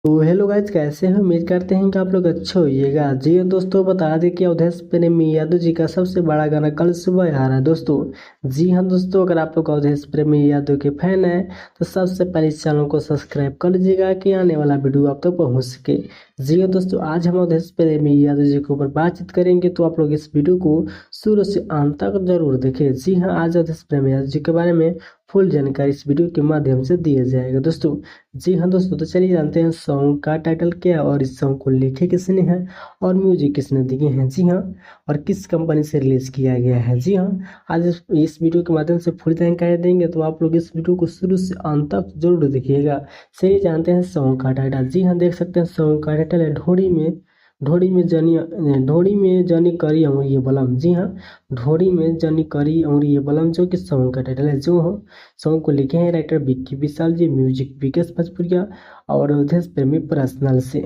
तो hello guys, कैसे हैं? उम्मीद करते हैं कि आप लोग अच्छे होइएगा। जी हाँ दोस्तों, बता दें कि अवधेश प्रेमी यादव जी का सबसे बड़ा गाना कल सुबह आ रहा है दोस्तों। जी हाँ दोस्तों, अगर आप लोग अवधेश प्रेमी यादव के फैन हैं तो सबसे पहले इस चैनल को सब्सक्राइब कर लीजिएगा कि आने वाला वीडियो आप तक पहुँच सके। जी हाँ दोस्तों, आज हम अवधेश प्रेमी यादव जी के ऊपर बातचीत करेंगे, तो आप लोग इस वीडियो को शुरू से अंत तक जरूर देखें। जी हाँ, आज अवधेश प्रेमी यादव जी के बारे में फुल जानकारी इस वीडियो के माध्यम से दिया जाएगा दोस्तों। जी हाँ दोस्तों, तो चलिए जानते हैं सॉन्ग का टाइटल क्या है और इस सॉन्ग को लिखे किसने है और म्यूजिक किसने दिए हैं। जी हाँ, और किस कंपनी से रिलीज किया गया है। जी हाँ, आज इस वीडियो के माध्यम से फुल जानकारी देंगे, तो आप लोग इस वीडियो को शुरू से अंत तक जरूर देखिएगा। चलिए जानते हैं सॉन्ग का टाइटल। जी हाँ, देख सकते हैं सॉन्ग का टाइटल है ढोड़ी में जनी करी अमरी बलम। जी हाँ, ढोड़ी में जनी करी अमरी बलम, जो कि सॉन्ग का टाइटल है। जो हो सॉन्ग को लिखे हैं राइटर विक्की विशाल जी, म्यूजिक विकेश भोजपुरिया और अवधेश प्रेमी पर्सनल से।